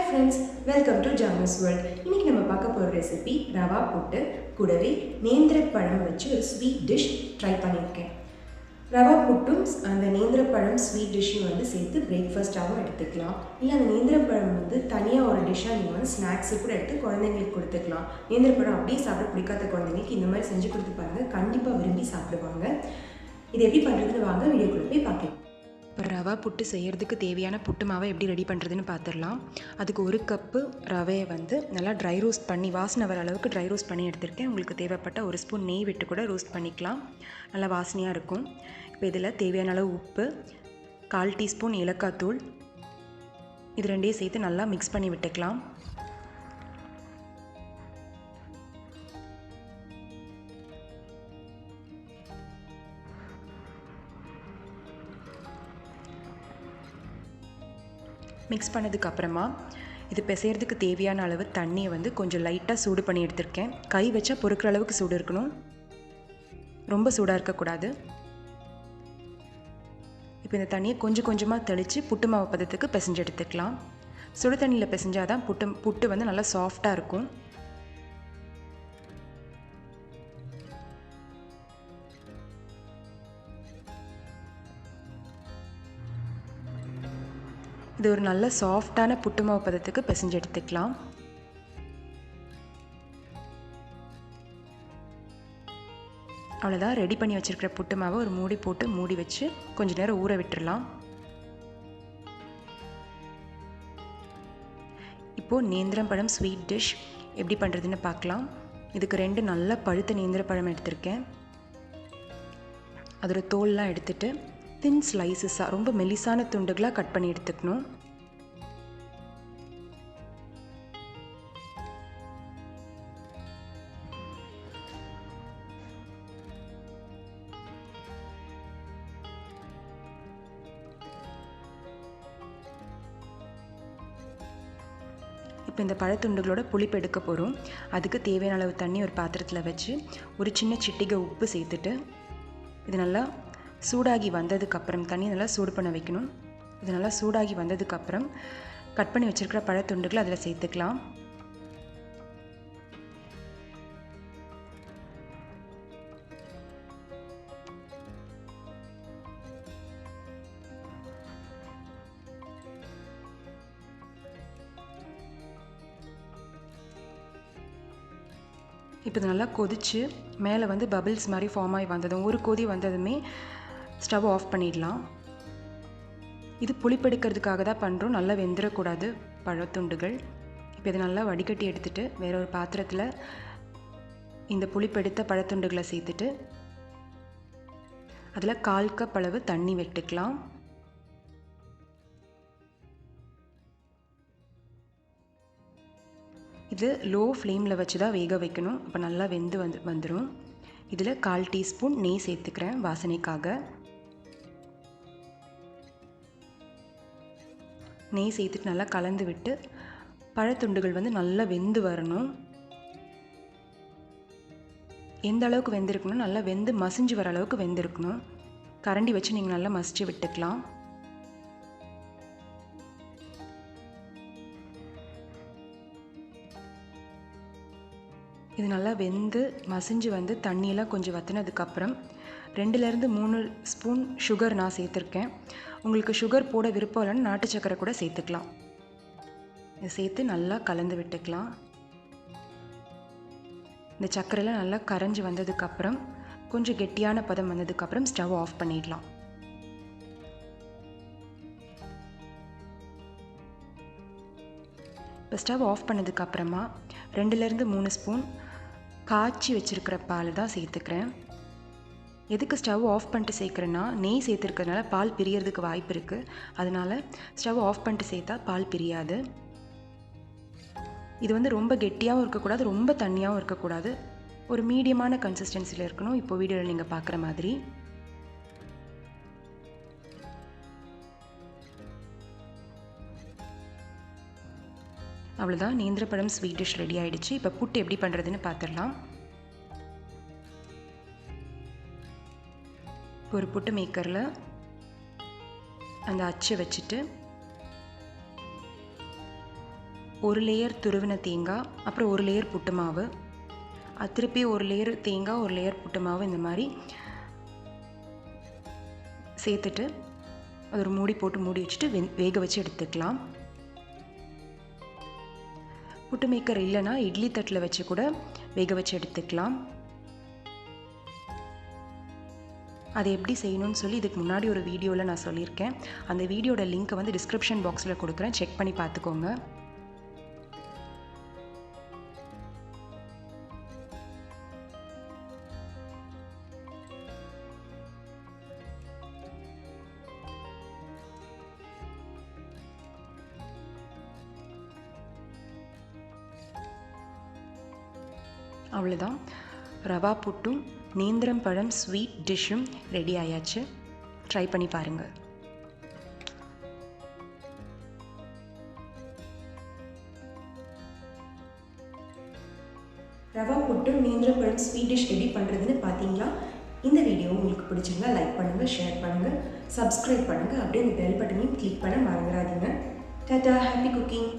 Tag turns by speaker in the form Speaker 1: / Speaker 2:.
Speaker 1: friends, welcome to Janus world. இன்னைக்கு நம்ம பார்க்க போற ரெசிபி ரவா புட்டு கூடவே நேந்திரப்பழம் வச்சு ஒரு ஸ்வீட் டிஷ் ட்ரை பண்ணியிருக்கேன். ரவா புட்டும் அந்த நேந்திரப்பழம் ஸ்வீட் டிஷ்ஷும் வந்து சேர்த்து பிரேக்ஃபாஸ்ட்டாகவும் எடுத்துக்கலாம். இல்லை அந்த நேந்திரப்பழம் வந்து தனியாக ஒரு டிஷ்ஷாக நீங்கள் வந்து ஸ்நாக்ஸு கூட எடுத்து குழந்தைங்களுக்கு கொடுத்துக்கலாம். நேந்திரப்பழம் அப்படியே சாப்பிட பிடிக்காத குழந்தைங்களுக்கு இந்த மாதிரி செஞ்சு கொடுத்து பாருங்கள், கண்டிப்பாக விரும்பி சாப்பிடுவாங்க. இது எப்படி பண்ணுறதுன்னு வாங்க வீடியோக்குள்ளே போய் பார்க்கலாம்.
Speaker 2: இப்போ ரவா புட்டு செய்கிறதுக்கு தேவையான புட்டு மாவை எப்படி ரெடி பண்ணுறதுன்னு பார்த்துடலாம். அதுக்கு 1 கப்பு ரவையை வந்து நல்லா ட்ரை ரோஸ்ட் பண்ணி வாசனை வர அளவுக்கு ட்ரை ரோஸ்ட் பண்ணி எடுத்திருக்கேன். உங்களுக்கு தேவைப்பட்ட 1 ஸ்பூன் நெய் விட்டு கூட ரோஸ்ட் பண்ணிக்கலாம், நல்லா வாசனையாக இருக்கும். இப்போ இதில் தேவையான அளவு உப்பு, 1/4 டீஸ்பூன் ஏலக்காய் தூள், இது ரெண்டையும் சேர்த்து நல்லா மிக்ஸ் பண்ணி விட்டுக்கலாம். மிக்ஸ் பண்ணதுக்கப்புறமா இது பிசைகிறதுக்கு தேவையான அளவு தண்ணியை வந்து கொஞ்சம் லைட்டாக சூடு பண்ணி எடுத்திருக்கேன். கை வச்சா பொறுக்கிற அளவுக்கு சூடு இருக்கணும், ரொம்ப சூடாக இருக்கக்கூடாது. இப்போ இந்த தண்ணியை கொஞ்சம் கொஞ்சமாக தெளித்து புட்டு மாவு பதத்துக்கு பிசைஞ்சு எடுத்துக்கலாம். சுடு தண்ணியில் பிசைஞ்சால் தான் புட்டு வந்து நல்லா சாஃப்டாக இருக்கும். இது ஒரு நல்ல சாஃப்டான புட்டு மாவு பதத்துக்கு பிசைஞ்சு எடுத்துக்கலாம். அவ்வளோதான், ரெடி பண்ணி வச்சுருக்கிற புட்டு மாவை ஒரு மூடி போட்டு மூடி வச்சு கொஞ்சம் நேரம் ஊற விட்டுடலாம். இப்போது நேந்திரம் பழம் ஸ்வீட் டிஷ் எப்படி பண்ணுறதுன்னு பார்க்கலாம். இதுக்கு 2 நல்ல பழுத்த நேந்திர பழம் எடுத்திருக்கேன். அதோட தோல்லாம் எடுத்துட்டு தின் ஸ்லைசஸாக ரொம்ப மெலிசான துண்டுகளாக கட் பண்ணி எடுத்துக்கணும். இப்போ இந்த பழத்துண்டுகளோட புளிப்பு எடுக்க போகிறோம். அதுக்கு தேவையான அளவு தண்ணி ஒரு பாத்திரத்தில் வச்சு ஒரு சின்ன சிட்டிகை உப்பு சேர்த்துட்டு இது நல்லா சூடாகி வந்ததுக்கப்புறம் தண்ணி நல்லா சூடு பண்ண வைக்கணும். இது நல்லா சூடாகி வந்ததுக்கப்புறம் கட் பண்ணி வச்சுருக்கிற பழத்துண்டுகளை அதில் சேர்த்துக்கலாம். இப்போ இது நல்லா கொதித்து மேலே வந்து பபிள்ஸ் மாதிரி ஃபார்ம் ஆகி வந்ததும் ஒரு கொதி வந்ததுமே ஸ்டவ் ஆஃப் பண்ணிடலாம். இது புளிப்பெடுக்கிறதுக்காக தான் பண்ணுறோம், நல்லா வெந்துடக்கூடாது பழத்துண்டுகள். இப்போ இதை நல்லா வடிகட்டி எடுத்துகிட்டு வேற ஒரு பாத்திரத்தில் இந்த புளிப்பெடுத்த பழத்துண்டுகளை சேர்த்துட்டு அதில் 1/4 கப் அளவு தண்ணி விட்டுக்கலாம். இது லோ ஃப்ளேமில் வச்சு தான் வேக வைக்கணும். இப்போ நல்லா வெந்து வந்துடும். இதில் 1/4 டீஸ்பூன் நெய் சேர்த்துக்கிறேன் வாசனைக்காக. நெய் சேர்த்துட்டு நல்லா கலந்து விட்டு பழத்துண்டுகள் வந்து நல்லா வெந்து வரணும். எந்த அளவுக்கு வெந்திருக்கணும், நல்லா வெந்து மசிஞ்சு வர அளவுக்கு வெந்திருக்கணும். கரண்டி வச்சு நீங்கள் நல்லா மசிச்சு விட்டுக்கலாம். இது நல்லா வெந்து மசிஞ்சு வந்து தண்ணியெல்லாம் கொஞ்சம் வற்றினதுக்கப்புறம் 2லேருந்து 3 ஸ்பூன் சுகர் நான் சேர்த்துருக்கேன். உங்களுக்கு சுகர் போட விருப்பம் இல்லைன்னு நாட்டு சக்கரை கூட சேர்த்துக்கலாம். இதை சேர்த்து நல்லா கலந்து விட்டுக்கலாம். இந்த சர்க்கரைலாம் நல்லா கரைஞ்சி வந்ததுக்கப்புறம் கொஞ்சம் கெட்டியான பதம் வந்ததுக்கப்புறம் ஸ்டவ் ஆஃப் பண்ணிடலாம். இப்போ ஸ்டவ் ஆஃப் பண்ணதுக்கப்புறமா 2லேருந்து 3 ஸ்பூன் காய்ச்சி வச்சுருக்கிற பால் தான் சேர்த்துக்கிறேன். எதுக்கு ஸ்டவ் ஆஃப் பண்ணிட்டு சேர்க்குறேன்னா, நெய் சேர்த்துருக்கிறதுனால பால் பிரியறதுக்கு வாய்ப்பு இருக்குது. அதனால் ஸ்டவ் ஆஃப் பண்ணிட்டு சேர்த்தா பால் பிரியாது. இது வந்து ரொம்ப கெட்டியாகவும் இருக்கக்கூடாது, ரொம்ப தண்ணியாகவும் இருக்கக்கூடாது, ஒரு மீடியமான கன்சிஸ்டன்சியில் இருக்கணும். இப்போ வீடியோவில் நீங்கள் பார்க்குற மாதிரி. அவ்வளோதான், நேந்திரப்பழம் ஸ்வீட் டிஷ் ரெடி ஆகிடுச்சு. இப்போ புட்டு எப்படி பண்ணுறதுன்னு பார்த்துடலாம். ஒரு புட்டு மேக்கரில் அந்த அச்சை வச்சுட்டு ஒரு லேயர் துருவின தேங்காய், அப்புறம் ஒரு லேயர் புட்டு மாவு, திருப்பி ஒரு லேயர் தேங்காய், ஒரு லேயர் புட்டு மாவு, இந்த மாதிரி சேர்த்துட்டு அது ஒரு மூடி போட்டு மூடி வச்சுட்டு வேக வச்சு எடுத்துக்கலாம். புட்டு மேக்கர் இல்லைன்னா இட்லி தட்டில் வச்சு கூட வேக வச்சு எடுத்துக்கலாம். அதை எப்படி செய்யணும்னு சொல்லி இதுக்கு முன்னாடி ஒரு வீடியோவில் நான் சொல்லியிருக்கேன். அந்த வீடியோட லிங்க்கை வந்து டிஸ்கிரிப்ஷன் பாக்ஸில் கொடுக்குறேன், செக் பண்ணி பார்த்துக்கோங்க. அவ்வளோதான், ரவா புட்டும் நேந்திரம் பழம் ஸ்வீட் டிஷ்ஷும் ரெடி ஆயாச்சு. ட்ரை பண்ணி பாருங்கள்.
Speaker 1: ரவா புட்டும் நேந்திரம் பழம் ஸ்வீட் டிஷ் எப்படி பண்ணுறதுன்னு பார்த்தீங்களா? இந்த வீடியோ உங்களுக்கு பிடிச்சிருந்தா லைக் பண்ணுங்கள், ஷேர் பண்ணுங்கள், சப்ஸ்கிரைப் பண்ணுங்கள், அப்படியே இந்த பெல் பட்டனையும் கிளிக் பண்ண மறந்துடாதீங்க. Tata, happy cooking.